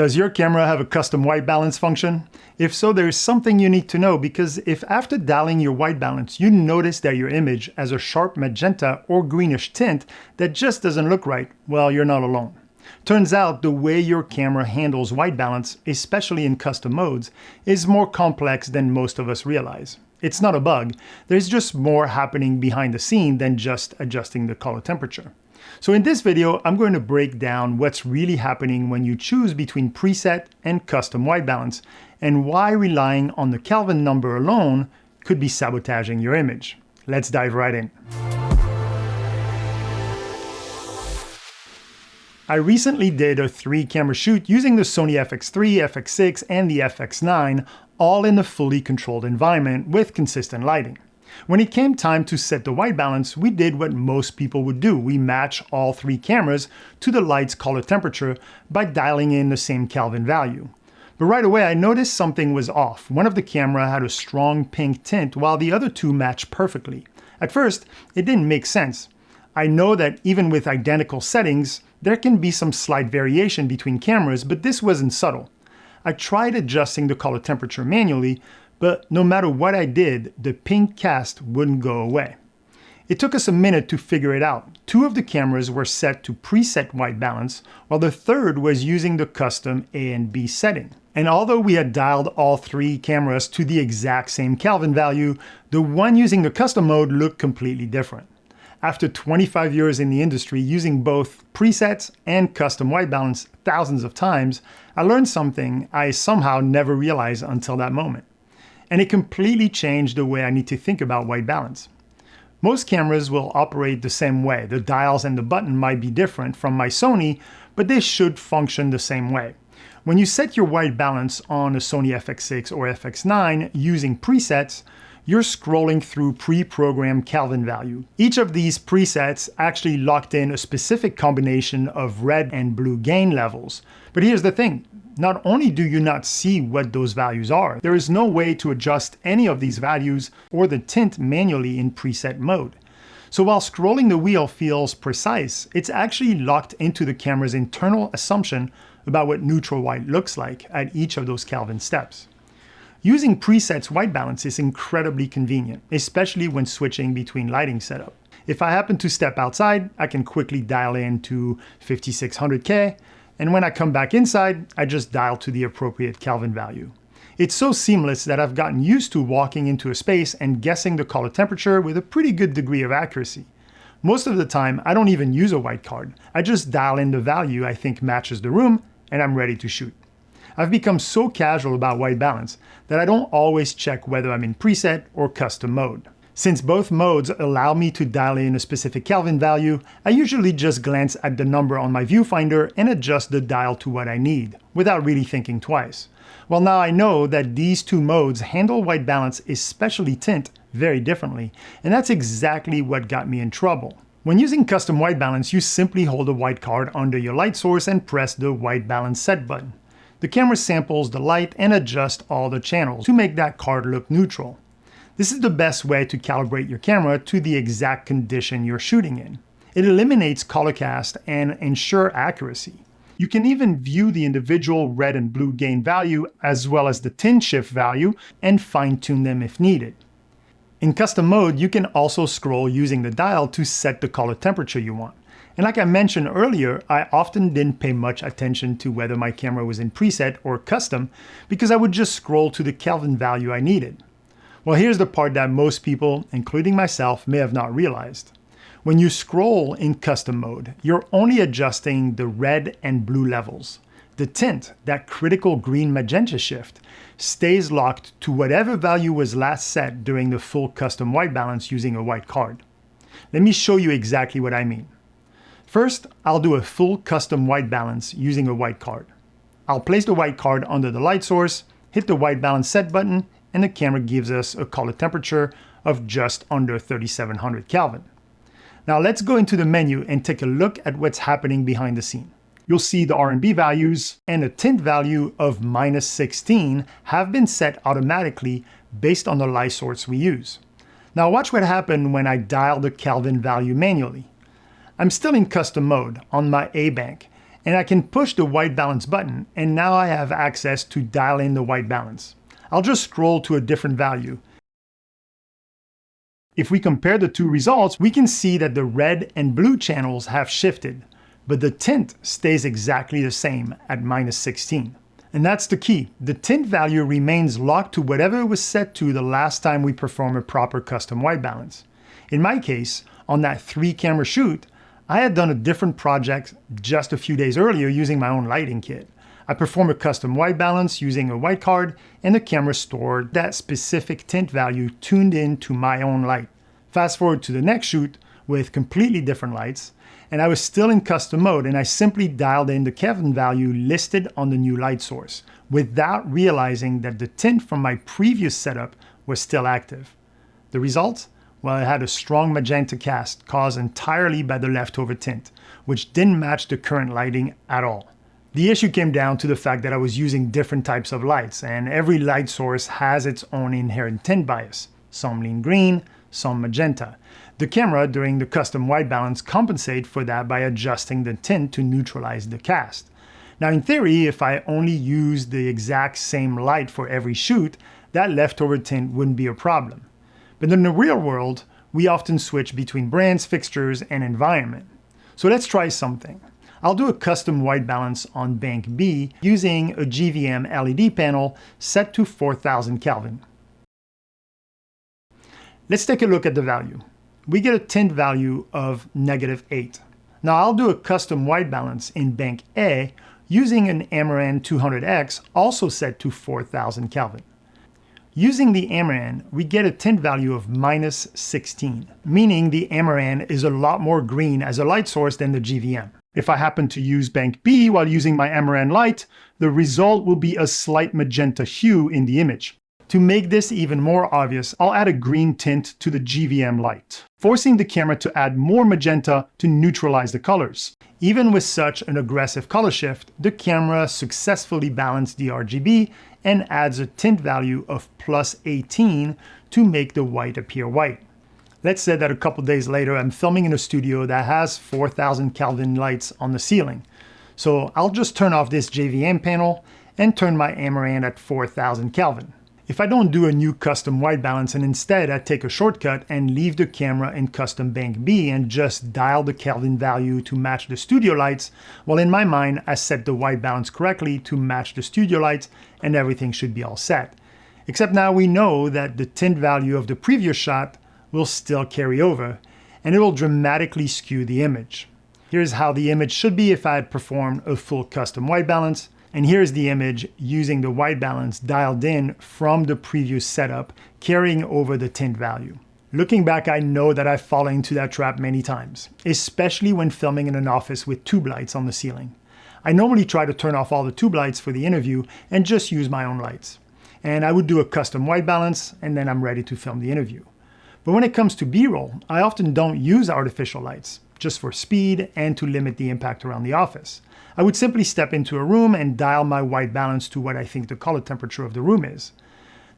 Does your camera have a custom white balance function? If so, there is something you need to know, because if after dialing your white balance, you notice that your image has a sharp magenta or greenish tint that just doesn't look right, well, you're not alone. Turns out the way your camera handles white balance, especially in custom modes, is more complex than most of us realize. It's not a bug, there's just more happening behind the scene than just adjusting the color temperature. So in this video, I'm going to break down what's really happening when you choose between preset and custom white balance, and why relying on the Kelvin number alone could be sabotaging your image. Let's dive right in. I recently did a 3-camera shoot using the Sony FX3, FX6, and the FX9, all in a fully controlled environment with consistent lighting. When it came time to set the white balance, we did what most people would do. We match all 3 cameras to the light's color temperature by dialing in the same Kelvin value. But right away, I noticed something was off. One of the cameras had a strong pink tint while the other 2 matched perfectly. At first, it didn't make sense. I know that even with identical settings, there can be some slight variation between cameras, but this wasn't subtle. I tried adjusting the color temperature manually, but no matter what I did, the pink cast wouldn't go away. It took us a minute to figure it out. 2 of the cameras were set to preset white balance, while the 3rd was using the custom A and B setting. And although we had dialed all 3 cameras to the exact same Kelvin value, the one using the custom mode looked completely different. After 25 years in the industry using both presets and custom white balance thousands of times, I learned something I somehow never realized until that moment. And it completely changed the way I need to think about white balance. Most cameras will operate the same way. The dials and the button might be different from my Sony, but they should function the same way. When you set your white balance on a Sony FX6 or FX9 using presets, you're scrolling through pre-programmed Kelvin value. Each of these presets actually locked in a specific combination of red and blue gain levels. But here's the thing, not only do you not see what those values are, there is no way to adjust any of these values or the tint manually in preset mode. So while scrolling the wheel feels precise, it's actually locked into the camera's internal assumption about what neutral white looks like at each of those Kelvin steps. Using presets white balance is incredibly convenient, especially when switching between lighting setup. If I happen to step outside, I can quickly dial in to 5600K, and when I come back inside, I just dial to the appropriate Kelvin value. It's so seamless that I've gotten used to walking into a space and guessing the color temperature with a pretty good degree of accuracy. Most of the time, I don't even use a white card. I just dial in the value I think matches the room, and I'm ready to shoot. I've become so casual about white balance that I don't always check whether I'm in preset or custom mode. Since both modes allow me to dial in a specific Kelvin value, I usually just glance at the number on my viewfinder and adjust the dial to what I need, without really thinking twice. Well, now I know that these 2 modes handle white balance, especially tint, very differently, and that's exactly what got me in trouble. When using custom white balance, you simply hold a white card under your light source and press the white balance set button. The camera samples the light and adjusts all the channels to make that card look neutral. This is the best way to calibrate your camera to the exact condition you're shooting in. It eliminates color cast and ensures accuracy. You can even view the individual red and blue gain value as well as the tint shift value and fine-tune them if needed. In custom mode, you can also scroll using the dial to set the color temperature you want. And like I mentioned earlier, I often didn't pay much attention to whether my camera was in preset or custom because I would just scroll to the Kelvin value I needed. Well, here's the part that most people, including myself, may have not realized. When you scroll in custom mode, you're only adjusting the red and blue levels. The tint, that critical green magenta shift, stays locked to whatever value was last set during the full custom white balance using a white card. Let me show you exactly what I mean. First, I'll do a full custom white balance using a white card. I'll place the white card under the light source, hit the white balance set button, and the camera gives us a color temperature of just under 3700 Kelvin. Now let's go into the menu and take a look at what's happening behind the scene. You'll see the R&B values and a tint value of -16 have been set automatically based on the light source we use. Now watch what happened when I dial the Kelvin value manually. I'm still in custom mode on my A bank, and I can push the white balance button, and now I have access to dial in the white balance. I'll just scroll to a different value. If we compare the two results, we can see that the red and blue channels have shifted, but the tint stays exactly the same at -16. And that's the key. The tint value remains locked to whatever it was set to the last time we performed a proper custom white balance. In my case, on that 3-camera shoot, I had done a different project just a few days earlier using my own lighting kit. I performed a custom white balance using a white card, and the camera stored that specific tint value tuned in to my own light. Fast forward to the next shoot with completely different lights, and I was still in custom mode, and I simply dialed in the Kelvin value listed on the new light source without realizing that the tint from my previous setup was still active. The result? Well, it had a strong magenta cast caused entirely by the leftover tint, which didn't match the current lighting at all. The issue came down to the fact that I was using different types of lights, and every light source has its own inherent tint bias. Some lean green, some magenta. The camera, during the custom white balance, compensates for that by adjusting the tint to neutralize the cast. Now, in theory, if I only used the exact same light for every shoot, that leftover tint wouldn't be a problem. But in the real world, we often switch between brands, fixtures, and environment. So let's try something. I'll do a custom white balance on bank B using a GVM LED panel set to 4000 Kelvin. Let's take a look at the value. We get a tint value of -8. Now I'll do a custom white balance in bank A using an Amaran 200X also set to 4000 Kelvin. Using the Amaran, we get a tint value of -16, meaning the Amaran is a lot more green as a light source than the GVM. If I happen to use bank B while using my Amaran light, the result will be a slight magenta hue in the image. To make this even more obvious, I'll add a green tint to the GVM light, forcing the camera to add more magenta to neutralize the colors. Even with such an aggressive color shift, the camera successfully balanced the RGB and adds a tint value of +18 to make the white appear white. Let's say that a couple days later, I'm filming in a studio that has 4000 Kelvin lights on the ceiling. So I'll just turn off this JVM panel and turn my Amaran at 4000 Kelvin. If I don't do a new custom white balance and instead I take a shortcut and leave the camera in custom bank B and just dial the Kelvin value to match the studio lights, well, in my mind, I set the white balance correctly to match the studio lights and everything should be all set. Except now we know that the tint value of the previous shot will still carry over, and it will dramatically skew the image. Here's how the image should be if I had performed a full custom white balance, and here's the image using the white balance dialed in from the previous setup, carrying over the tint value. Looking back, I know that I've fallen into that trap many times, especially when filming in an office with tube lights on the ceiling. I normally try to turn off all the tube lights for the interview and just use my own lights. And I would do a custom white balance, and then I'm ready to film the interview. But when it comes to B-roll, I often don't use artificial lights, just for speed and to limit the impact around the office. I would simply step into a room and dial my white balance to what I think the color temperature of the room is.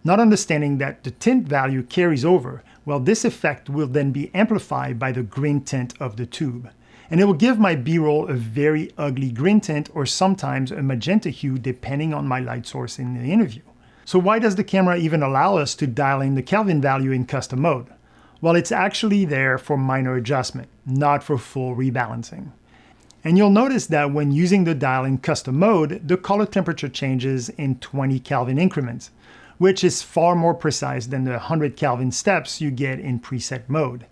Not understanding that the tint value carries over, well, this effect will then be amplified by the green tint of the tube. And it will give my B-roll a very ugly green tint or sometimes a magenta hue depending on my light source in the interview. So why does the camera even allow us to dial in the Kelvin value in custom mode? Well, it's actually there for minor adjustment, not for full rebalancing. And you'll notice that when using the dial in custom mode, the color temperature changes in 20 Kelvin increments, which is far more precise than the 100 Kelvin steps you get in preset mode.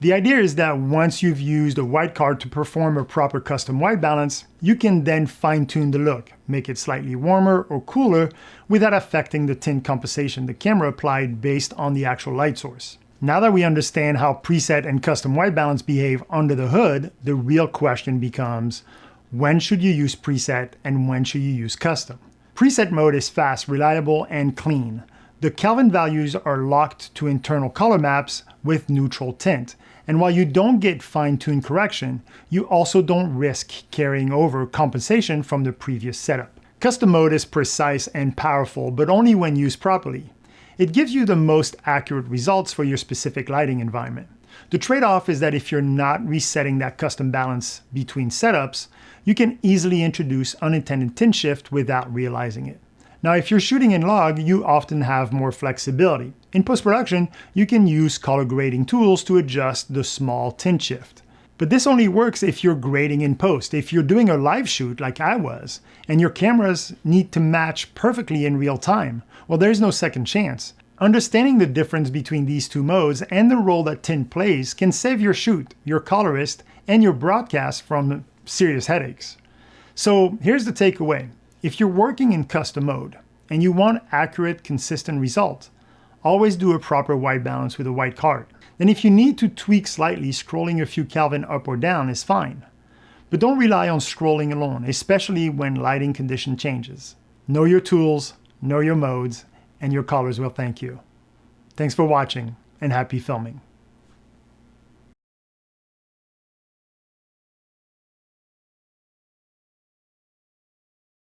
The idea is that once you've used a white card to perform a proper custom white balance, you can then fine-tune the look, make it slightly warmer or cooler without affecting the tint compensation the camera applied based on the actual light source. Now that we understand how preset and custom white balance behave under the hood, the real question becomes, when should you use preset and when should you use custom? Preset mode is fast, reliable, and clean. The Kelvin values are locked to internal color maps with neutral tint. And while you don't get fine-tuned correction, you also don't risk carrying over compensation from the previous setup. Custom mode is precise and powerful, but only when used properly. It gives you the most accurate results for your specific lighting environment. The trade-off is that if you're not resetting that custom balance between setups, you can easily introduce unintended tint shift without realizing it. Now, if you're shooting in log, you often have more flexibility. In post-production, you can use color grading tools to adjust the small tint shift. But this only works if you're grading in post. If you're doing a live shoot like I was, and your cameras need to match perfectly in real time, well, there's no second chance. Understanding the difference between these two modes and the role that tint plays can save your shoot, your colorist, and your broadcast from serious headaches. So here's the takeaway. If you're working in custom mode and you want accurate, consistent results, always do a proper white balance with a white card. Then if you need to tweak slightly, scrolling a few Kelvin up or down is fine. But don't rely on scrolling alone, especially when lighting condition changes. Know your tools, know your modes, and your colors will thank you. Thanks for watching, and happy filming.